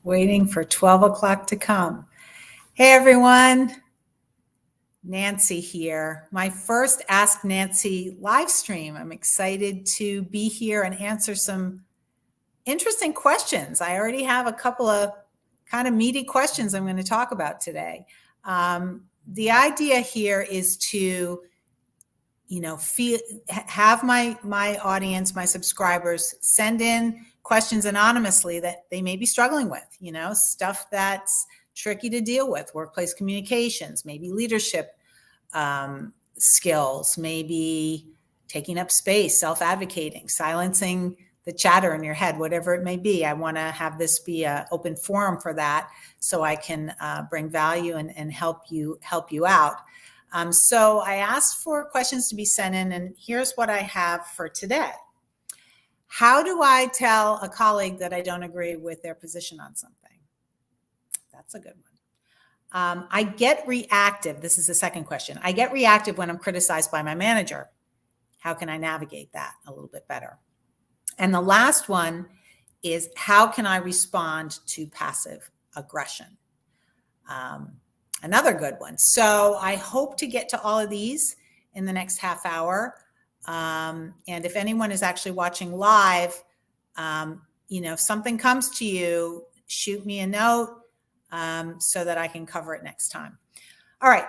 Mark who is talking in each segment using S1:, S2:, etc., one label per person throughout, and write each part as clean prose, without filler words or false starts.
S1: Waiting for 12 o'clock to come. Hey, everyone. Nancy here. My first Ask Nancy live stream. I'm excited to be here and answer some interesting questions. I already have a couple of kind of meaty questions I'm going to talk about today. The idea here is to, have my audience, my subscribers send in questions anonymously that they may be struggling with, stuff that's tricky to deal with, workplace communications, maybe leadership skills, maybe taking up space, self-advocating, silencing the chatter in your head, whatever it may be. I want to have this be an open forum for that so I can bring value and help you out. So I asked for questions to be sent in, and here's what I have for today. How do I tell a colleague that I don't agree with their position on something? That's a good one. I get reactive. This is the second question. I get reactive when I'm criticized by my manager. How can I navigate that a little bit better? And the last one is, how can I respond to passive aggression? Another good one. So I hope to get to all of these in the next half hour. And if anyone is actually watching live, if something comes to you, shoot me a note so that I can cover it next time. All right.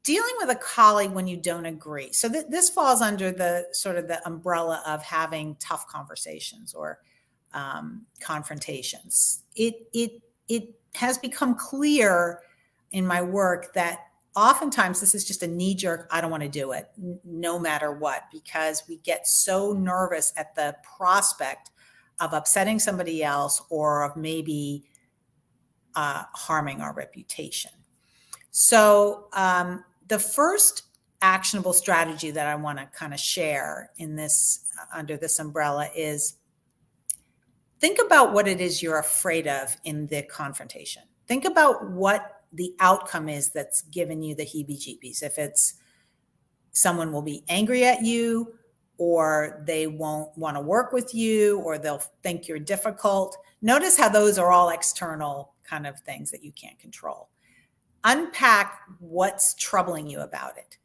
S1: Dealing with a colleague when you don't agree. So this falls under the sort of the umbrella of having tough conversations or confrontations. It has become clear in my work that oftentimes this is just a knee-jerk, I don't want to do it, no matter what, because we get so nervous at the prospect of upsetting somebody else or of maybe harming our reputation. So the first actionable strategy that I want to kind of share in this, under this umbrella, is think about what it is you're afraid of in the confrontation. Think about what the outcome is that's given you the heebie-jeebies. If it's someone will be angry at you, or they won't want to work with you, or they'll think you're difficult. Notice how those are all external kind of things that you can't control. Unpack what's troubling you about it,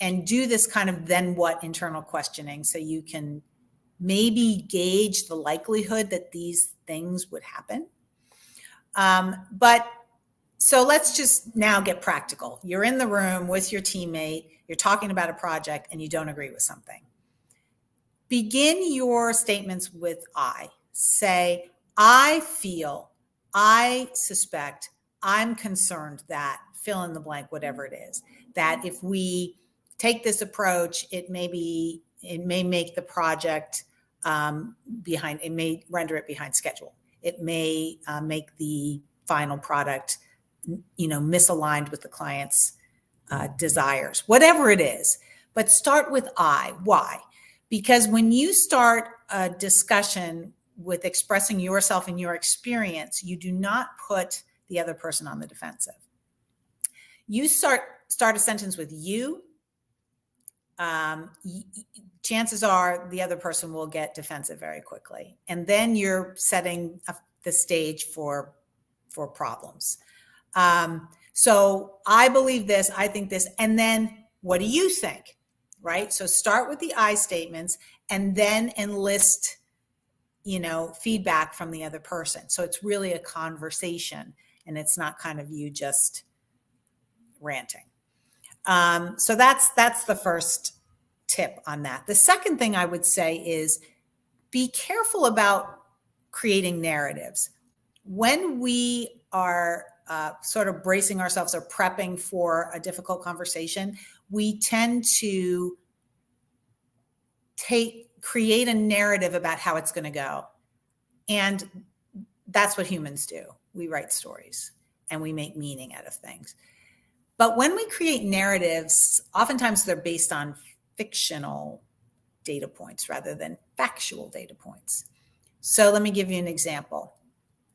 S1: and do this kind of then what internal questioning so you can maybe gauge the likelihood that these things would happen. So let's just now get practical. You're in the room with your teammate, you're talking about a project, and you don't agree with something. Begin your statements with I. Say, I feel, I suspect, I'm concerned that, fill in the blank, whatever it is, that if we take this approach, it may make the project it may render it behind schedule. It may make the final product misaligned with the client's desires, whatever it is. But start with I. Why? Because when you start a discussion with expressing yourself and your experience, you do not put the other person on the defensive. You start a sentence with you. Chances are the other person will get defensive very quickly. And then you're setting the stage for problems. So I believe this, I think this, and then what do you think, right? So start with the I statements and then enlist, feedback from the other person. So it's really a conversation and it's not kind of you just ranting. So that's the first tip on that. The second thing I would say is be careful about creating narratives. When we are sort of bracing ourselves or prepping for a difficult conversation, we tend to create a narrative about how it's going to go. And that's what humans do. We write stories and we make meaning out of things. But when we create narratives, oftentimes they're based on fictional data points rather than factual data points. So let me give you an example.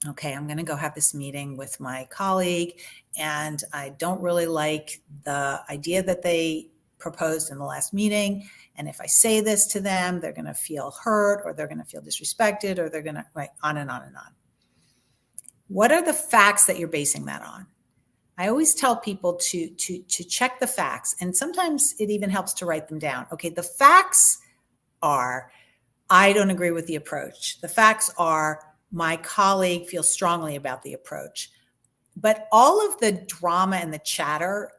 S1: Okay, I'm going to go have this meeting with my colleague, and I don't really like the idea that they proposed in the last meeting. And if I say this to them, they're going to feel hurt, or they're going to feel disrespected, or they're going to, right, on and on and on. What are the facts that you're basing that on? I always tell people to check the facts, and sometimes it even helps to write them down. Okay, the facts are, I don't agree with the approach. The facts are, my colleague feels strongly about the approach. But all of the drama and the chatter,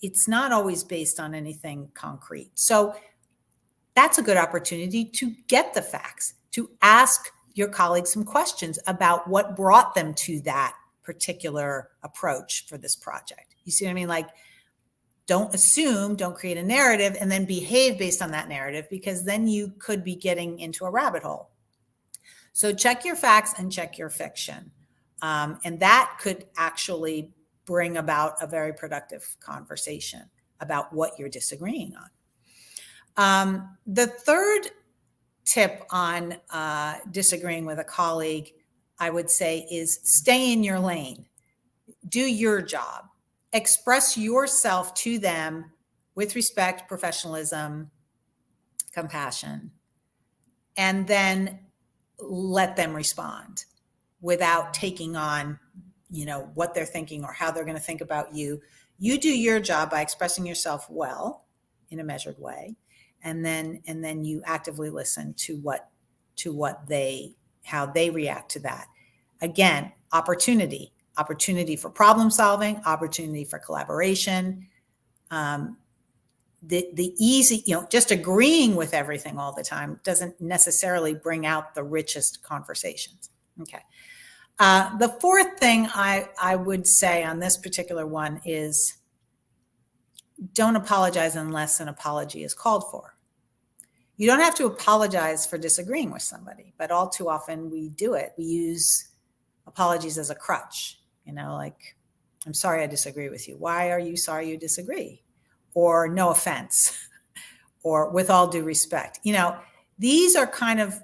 S1: it's not always based on anything concrete. So that's a good opportunity to get the facts, to ask your colleagues some questions about what brought them to that particular approach for this project. You see what I mean? Like, don't assume, don't create a narrative and then behave based on that narrative, because then you could be getting into a rabbit hole. So check your facts and check your fiction. And that could actually bring about a very productive conversation about what you're disagreeing on. The third tip on disagreeing with a colleague, I would say, is stay in your lane. Do your job. Express yourself to them with respect, professionalism, compassion, and then let them respond without taking on, what they're thinking or how they're going to think about you. You do your job by expressing yourself well in a measured way, and then you actively listen to how they react to that. Again, opportunity for problem solving, opportunity for collaboration. The easy, just agreeing with everything all the time doesn't necessarily bring out the richest conversations. Okay. The fourth thing I would say on this particular one is, don't apologize unless an apology is called for. You don't have to apologize for disagreeing with somebody, but all too often we do it. We use apologies as a crutch, like, I'm sorry I disagree with you. Why are you sorry you disagree? Or no offense, or with all due respect. These are kind of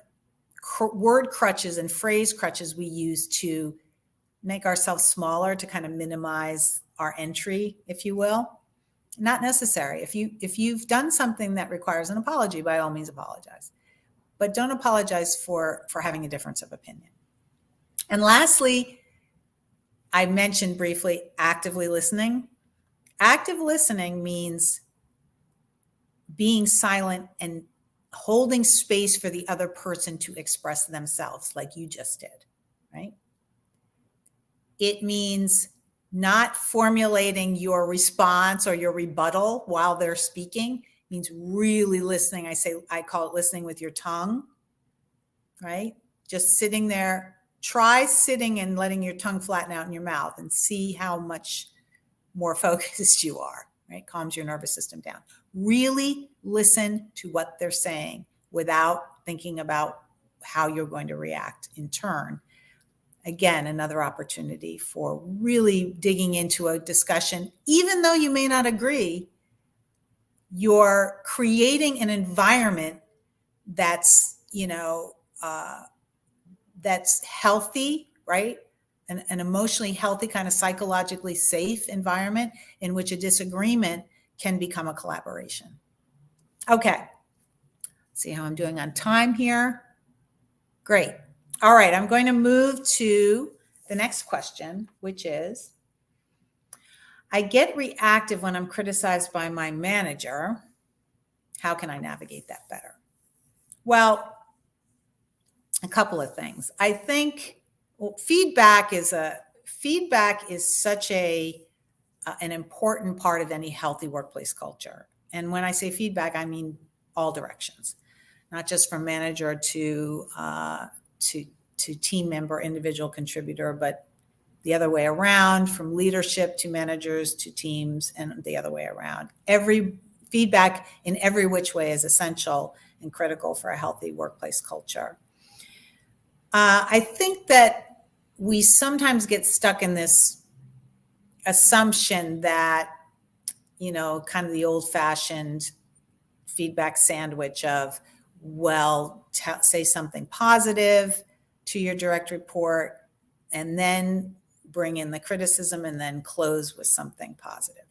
S1: word crutches and phrase crutches we use to make ourselves smaller, to kind of minimize our entry, if you will. Not necessary. If you've done something that requires an apology, by all means apologize. But don't apologize for having a difference of opinion. And lastly, I mentioned briefly actively listening. Active listening means being silent and holding space for the other person to express themselves, like you just did, right? It means not formulating your response or your rebuttal while they're speaking. It means really listening. I call it listening with your tongue, right? Just sitting there. Try sitting and letting your tongue flatten out in your mouth and see how much more focused you are, right? Calms your nervous system down. Really listen to what they're saying without thinking about how you're going to react in turn. Again, another opportunity for really digging into a discussion. Even though you may not agree, you're creating an environment that's, that's healthy, right? An emotionally healthy, kind of psychologically safe environment in which a disagreement can become a collaboration. Okay. See how I'm doing on time here. Great. All right. I'm going to move to the next question, which is, I get reactive when I'm criticized by my manager. How can I navigate that better? Well, a couple of things. I think feedback is such an important part of any healthy workplace culture. And when I say feedback, I mean all directions, not just from manager to team member, individual contributor, but the other way around, from leadership to managers to teams, and the other way around. Every feedback in every which way is essential and critical for a healthy workplace culture. I think that we sometimes get stuck in this assumption that, kind of the old-fashioned feedback sandwich of, say something positive to your direct report and then bring in the criticism and then close with something positive.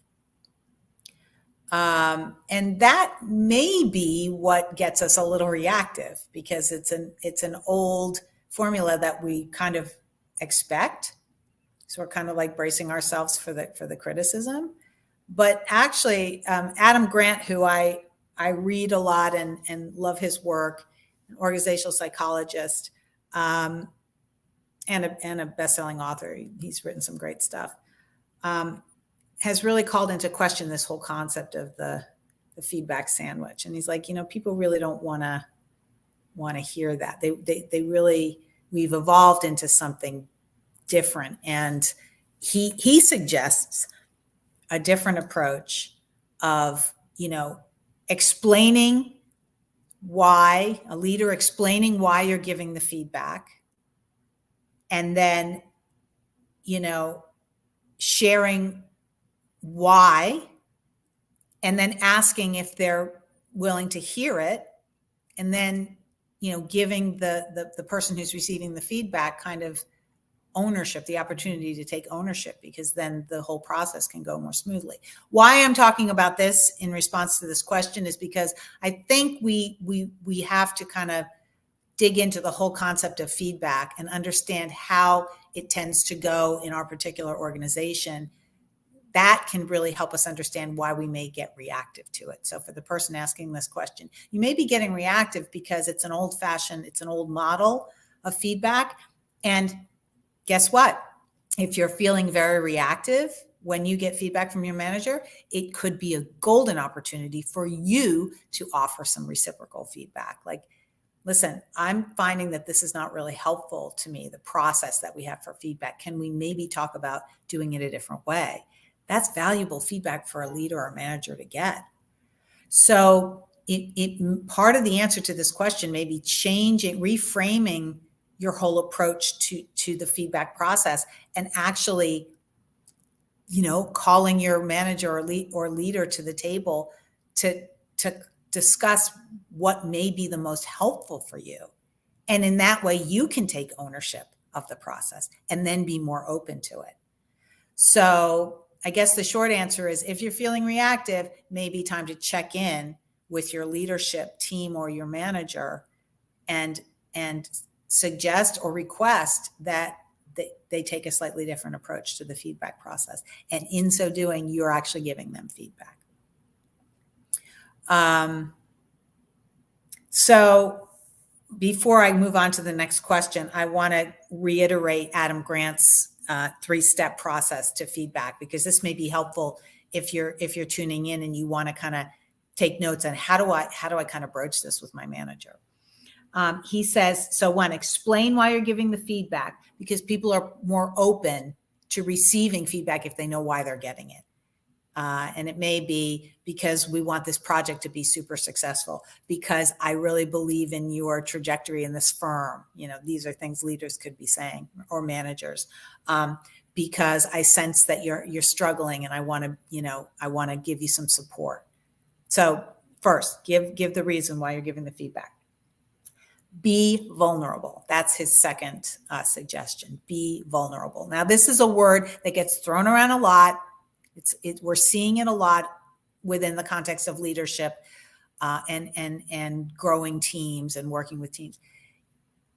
S1: And that may be what gets us a little reactive, because it's an old formula that we kind of expect. So we're kind of like bracing ourselves for the criticism. But actually, Adam Grant, who I read a lot and love his work, an organizational psychologist, and a best-selling author. He's written some great stuff. Has really called into question this whole concept of the feedback sandwich. And he's like, people really don't want to hear that. They really, we've evolved into something different. And he suggests a different approach of, explaining why, a leader explaining why you're giving the feedback, and then, sharing why, and then asking if they're willing to hear it, and then, giving the person who's receiving the feedback kind of ownership, the opportunity to take ownership, because then the whole process can go more smoothly. Why I'm talking about this in response to this question is because I think we have to kind of dig into the whole concept of feedback and understand how it tends to go in our particular organization. That can really help us understand why we may get reactive to it. So for the person asking this question, you may be getting reactive because it's an old model of feedback. And guess what? If you're feeling very reactive when you get feedback from your manager, it could be a golden opportunity for you to offer some reciprocal feedback. Like, listen, I'm finding that this is not really helpful to me, the process that we have for feedback. Can we maybe talk about doing it a different way? That's valuable feedback for a leader or manager to get. So part of the answer to this question may be reframing your whole approach to the feedback process, and actually, calling your manager or leader to the table to discuss what may be the most helpful for you. And in that way, you can take ownership of the process and then be more open to it. So I guess the short answer is, if you're feeling reactive, maybe time to check in with your leadership team or your manager and suggest or request that they take a slightly different approach to the feedback process. And in so doing, you're actually giving them feedback. So before I move on to the next question, I want to reiterate Adam Grant's 3-step process to feedback, because this may be helpful if you're tuning in and you want to kind of take notes on how do I kind of broach this with my manager. He says, so 1, explain why you're giving the feedback, because people are more open to receiving feedback if they know why they're getting it. And it may be because we want this project to be super successful, because I really believe in your trajectory in this firm. These are things leaders could be saying, or managers, because I sense that you're struggling, and I want to give you some support. So first, give the reason why you're giving the feedback. Be vulnerable. That's his second suggestion. Be vulnerable. Now, this is a word that gets thrown around a lot. We're seeing it a lot within the context of leadership and growing teams and working with teams.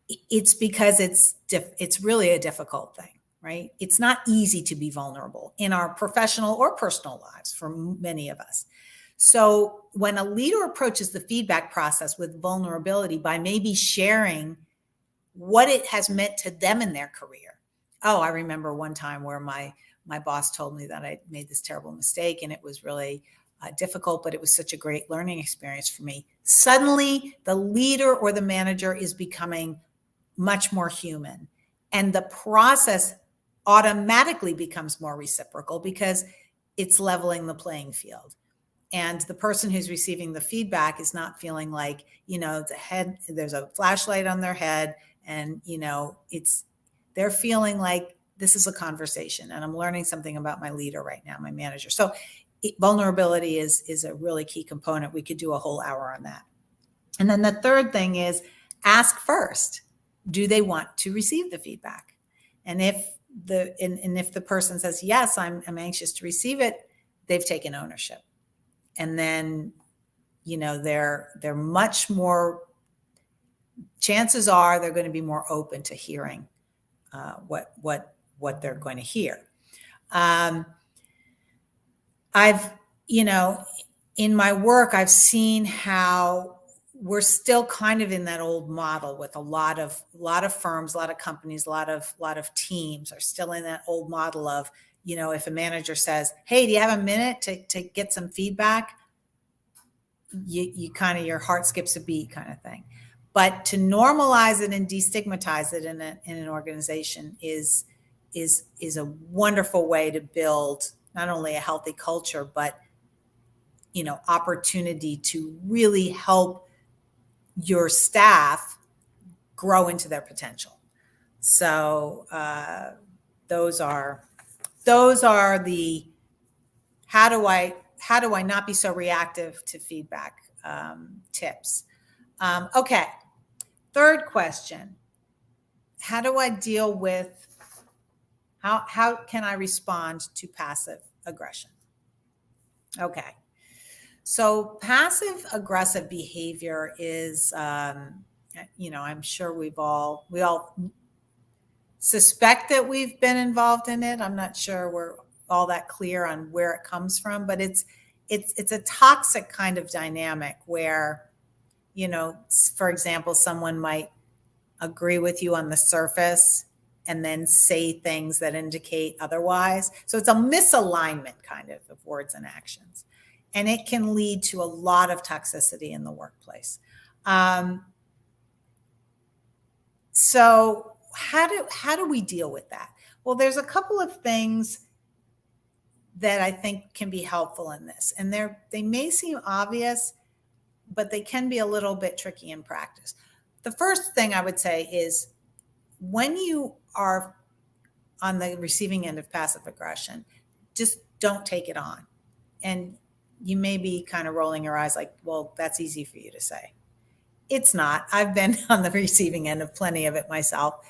S1: It's because it's really a difficult thing, right? It's not easy to be vulnerable in our professional or personal lives for many of us. So when a leader approaches the feedback process with vulnerability by maybe sharing what it has meant to them in their career. Oh, I remember one time where my boss told me that I made this terrible mistake, and it was really difficult, but it was such a great learning experience for me. Suddenly, the leader or the manager is becoming much more human, and the process automatically becomes more reciprocal because it's leveling the playing field. And the person who's receiving the feedback is not feeling like, there's a flashlight on their head, and, they're feeling like this is a conversation, and I'm learning something about my leader right now, my manager. So vulnerability is a really key component. We could do a whole hour on that. And then the third thing is ask first, do they want to receive the feedback? And if the person says, yes, I'm anxious to receive it, they've taken ownership. And then, they're much more, chances are they're going to be more open to hearing what they're going to hear. I've, in my work, I've seen how we're still kind of in that old model with a lot of firms, a lot of companies, a lot of teams are still in that old model of, if a manager says, "Hey, do you have a minute to get some feedback?" You kind of, your heart skips a beat kind of thing. But to normalize it and destigmatize it in an organization is a wonderful way to build not only a healthy culture, but opportunity to really help your staff grow into their potential. So those are the how do I not be so reactive to feedback tips. Okay, third question: how do I deal with how can I respond to passive aggression? Okay. So passive aggressive behavior is, I'm sure we all suspect that we've been involved in it. I'm not sure we're all that clear on where it comes from, but it's a toxic kind of dynamic where, for example, someone might agree with you on the surface and then say things that indicate otherwise. So it's a misalignment kind of words and actions. And it can lead to a lot of toxicity in the workplace. So how do we deal with that? Well, there's a couple of things that I think can be helpful in this. And they may seem obvious, but they can be a little bit tricky in practice. The first thing I would say is when you are on the receiving end of passive aggression, just don't take it on. And you may be kind of rolling your eyes like, well, that's easy for you to say. It's not. I've been on the receiving end of plenty of it myself.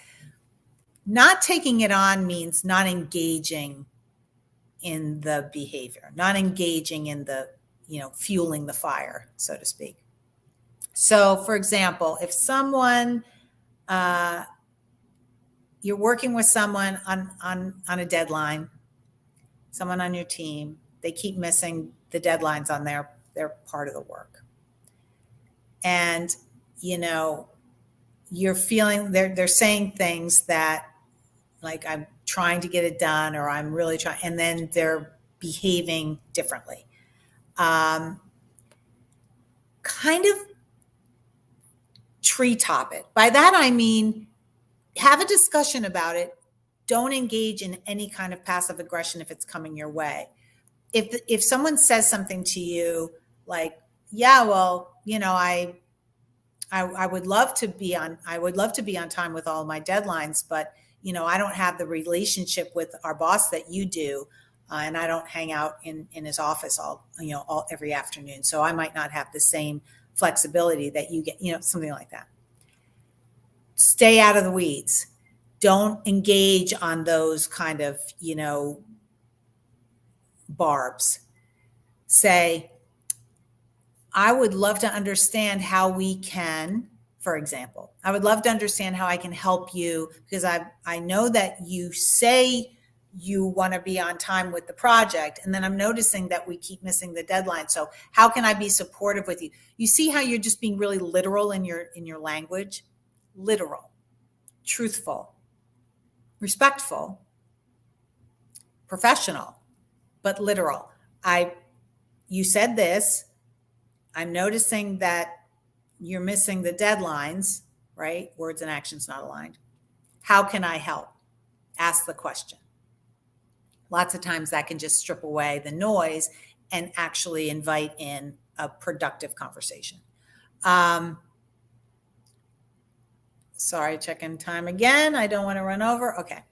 S1: Not taking it on means not engaging in the behavior, not engaging in the, fueling the fire, so to speak. So, for example, if someone, you're working with someone on a deadline, someone on your team, they keep missing the deadlines on their part of the work. And, you're feeling, they're saying things that like, I'm trying to get it done, or I'm really trying, and then they're behaving differently. Kind of treetop it. By that, I mean, have a discussion about it. Don't engage in any kind of passive aggression if it's coming your way. If someone says something to you like, yeah, well, I would love to be on time with all my deadlines, but I don't have the relationship with our boss that you do, and I don't hang out in his office every afternoon, so I might not have the same flexibility that you get, something like that. Stay out of the weeds. Don't engage on those kind of, barbs. Say, I would love to understand how we can, for example, I would love to understand how I can help you, because I know that you say you want to be on time with the project, and then I'm noticing that we keep missing the deadline. So how can I be supportive with you? You see how you're just being really literal in your language? Literal, truthful, respectful, professional, but literal. You said this. I'm noticing that you're missing the deadlines, right? Words and actions not aligned. How can I help? Ask the question. Lots of times that can just strip away the noise and actually invite in a productive conversation. Sorry, checking time again. I don't want to run over. Okay.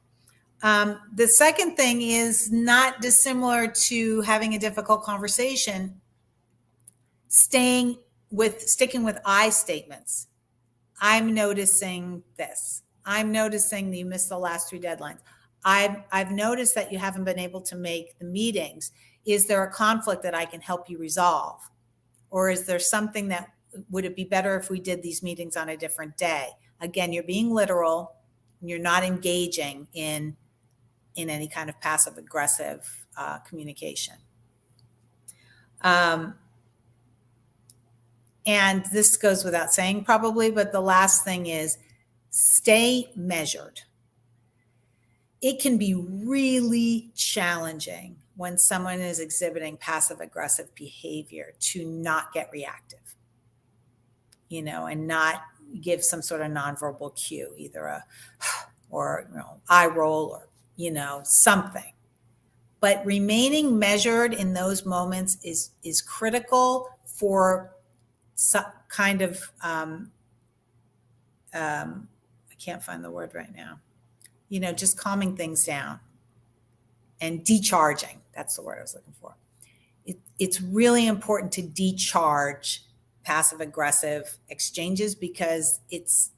S1: The second thing is not dissimilar to having a difficult conversation. Sticking with I statements. I'm noticing this. I'm noticing that you missed the last 3 deadlines. I've noticed that you haven't been able to make the meetings. Is there a conflict that I can help you resolve? Or is there something that, would it be better if we did these meetings on a different day? Again, you're being literal. you're not engaging in any kind of passive aggressive communication. And this goes without saying probably, but the last thing is stay measured. It can be really challenging when someone is exhibiting passive aggressive behavior to not get reactive, and not give some sort of nonverbal cue, either or eye roll or something. But remaining measured in those moments is critical for some kind of I can't find the word right now. Just calming things down and decharging. That's the word I was looking for. It's really important to decharge passive aggressive exchanges, because it's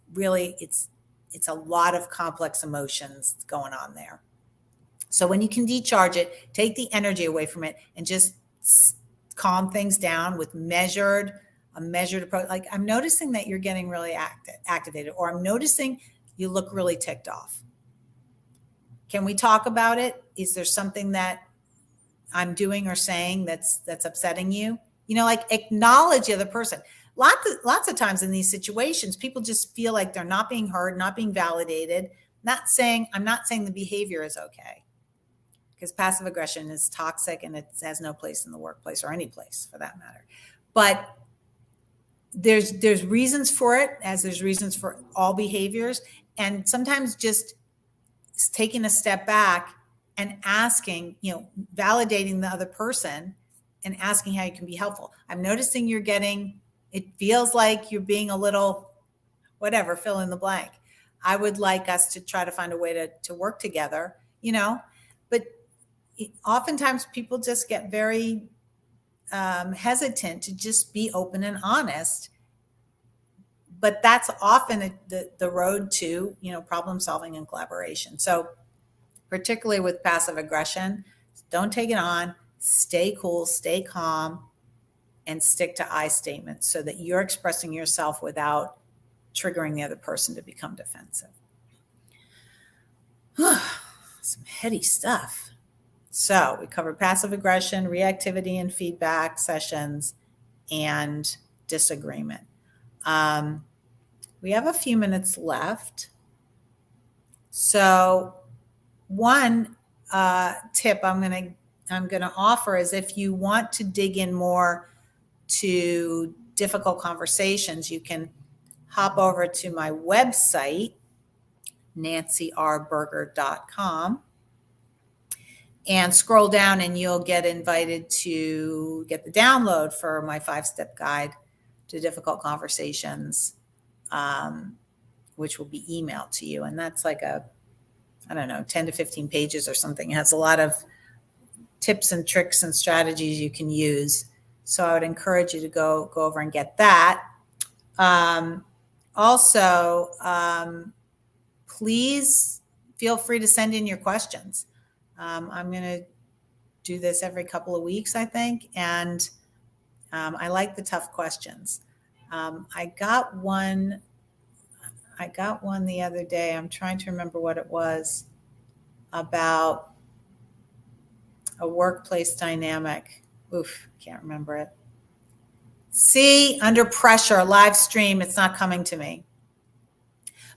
S1: a lot of complex emotions going on there. So when you can decharge it, take the energy away from it and just calm things down with a measured approach. Like, I'm noticing that you're getting really activated, or I'm noticing you look really ticked off. Can we talk about it? Is there something that I'm doing or saying that's upsetting you? Like, acknowledge the other person. Lots of times in these situations, people just feel like they're not being heard, not being validated. I'm not saying the behavior is okay, because passive aggression is toxic and it has no place in the workplace, or any place for that matter. But there's reasons for it, as there's reasons for all behaviors. And sometimes just taking a step back and asking, validating the other person and asking how you can be helpful. I'm noticing it feels like you're being a little, whatever, fill in the blank. I would like us to try to find a way to work together, but oftentimes people just get very hesitant to just be open and honest. But that's often the road to, problem solving and collaboration. So particularly with passive aggression, don't take it on, stay cool, stay calm, and stick to I statements so that you're expressing yourself without triggering the other person to become defensive. Some heady stuff. So we covered passive aggression, reactivity and feedback sessions, and disagreement. We have a few minutes left. So one tip I'm going to offer is, if you want to dig in more to difficult conversations, you can hop over to my website, nancyrberger.com, and scroll down, and you'll get invited to get the download for my 5-step guide to difficult conversations, which will be emailed to you. And that's like 10 to 15 pages or something. It has a lot of tips and tricks and strategies you can use. So I would encourage you to go over and get that. Also, please feel free to send in your questions. I'm going to do this every couple of weeks, I think. And I like the tough questions. I got one the other day. I'm trying to remember what it was, about a workplace dynamic. Oof, can't remember it. See, under pressure, live stream, it's not coming to me.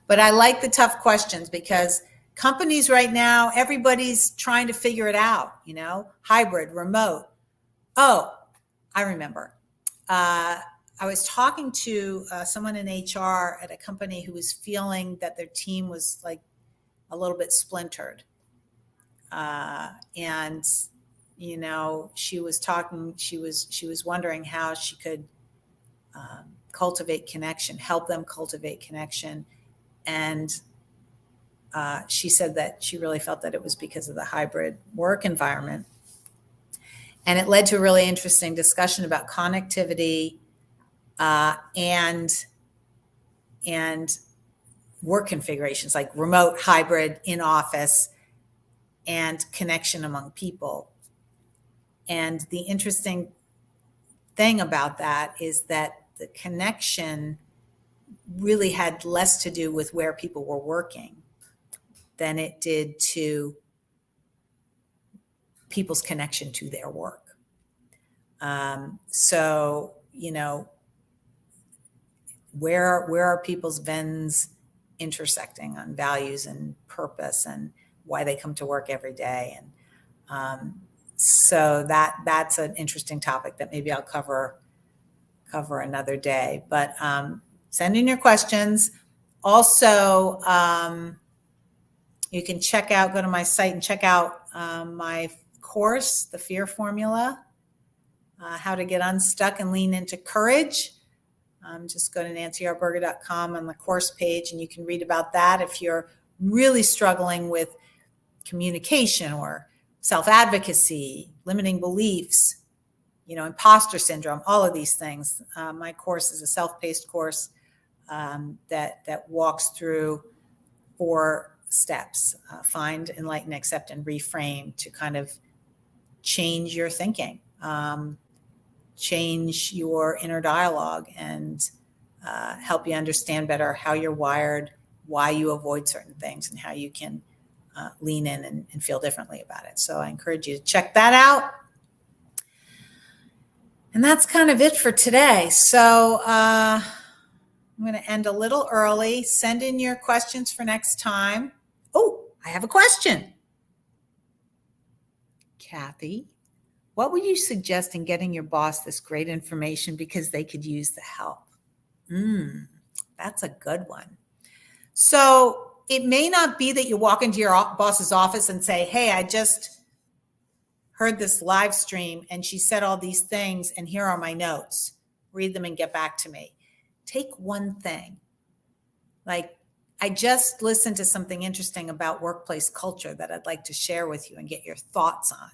S1: But I like the tough questions, because companies right now, everybody's trying to figure it out, hybrid, remote. Oh, I remember. I was talking to someone in HR at a company who was feeling that their team was like a little bit splintered. And she was wondering how she could cultivate connection, help them cultivate connection. And she said that she really felt that it was because of the hybrid work environment. And it led to a really interesting discussion about connectivity and work configurations, like remote, hybrid, in office, and connection among people. And the interesting thing about that is that the connection really had less to do with where people were working than it did to people's connection to their work. So, where are people's Venns intersecting on values and purpose and why they come to work every day? And so that's an interesting topic that maybe I'll cover another day. But send in your questions. Also, you can go to my site and check out my course, The Fear Formula, how to get unstuck and lean into courage. Just go to nancyyarburger.com on the course page, and you can read about that if you're really struggling with communication or self-advocacy, limiting beliefs, imposter syndrome, all of these things. My course is a self-paced course that walks through 4 steps: find, enlighten, accept, and reframe, to kind of change your thinking, change your inner dialogue, and help you understand better how you're wired, why you avoid certain things, and how you can lean in and feel differently about it. So I encourage you to check that out. And that's kind of it for today. So I'm going to end a little early. Send in your questions for next time. Oh, I have a question. Kathy, what would you suggest in getting your boss this great information because they could use the help? That's a good one. So it may not be that you walk into your boss's office and say, hey, I just heard this live stream and she said all these things and here are my notes. Read them and get back to me. Take one thing. Like, I just listened to something interesting about workplace culture that I'd like to share with you and get your thoughts on.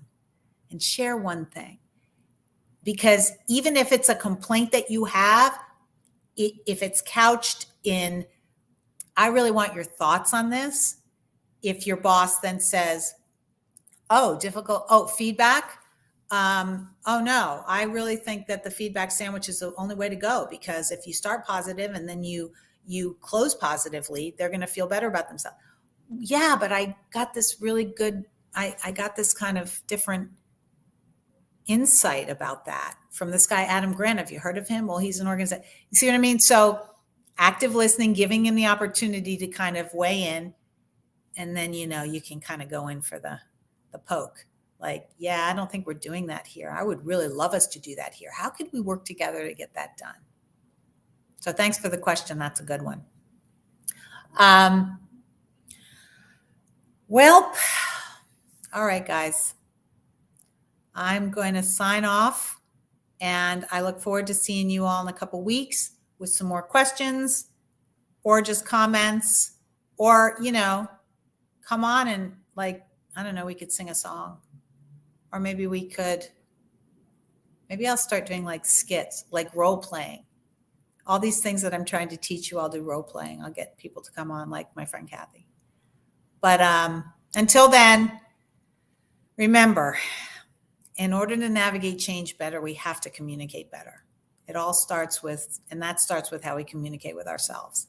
S1: And share one thing. Because even if it's a complaint that you have, if it's couched in, I really want your thoughts on this. If your boss then says, feedback. Oh no, I really think that the feedback sandwich is the only way to go, because if you start positive and then you close positively, they're going to feel better about themselves. Yeah, but I got this really good, I got this kind of different insight about that from this guy, Adam Grant. Have you heard of him? Well, he's an organization. You see what I mean? So active listening, giving him the opportunity to kind of weigh in, and then, you can kind of go in for the poke. Like, yeah, I don't think we're doing that here. I would really love us to do that here. How could we work together to get that done? So thanks for the question. That's a good one. Well, all right, guys. I'm going to sign off, and I look forward to seeing you all in a couple weeks with some more questions or just comments, or, come on and, like, I don't know, we could sing a song, or maybe I'll start doing like skits, like role playing. All these things that I'm trying to teach you, I'll do role playing. I'll get people to come on, like my friend Kathy. But until then, remember, in order to navigate change better, we have to communicate better. It all starts with how we communicate with ourselves.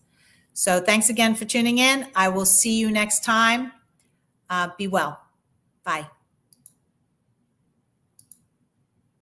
S1: So thanks again for tuning in. I will see you next time. Be well. Bye.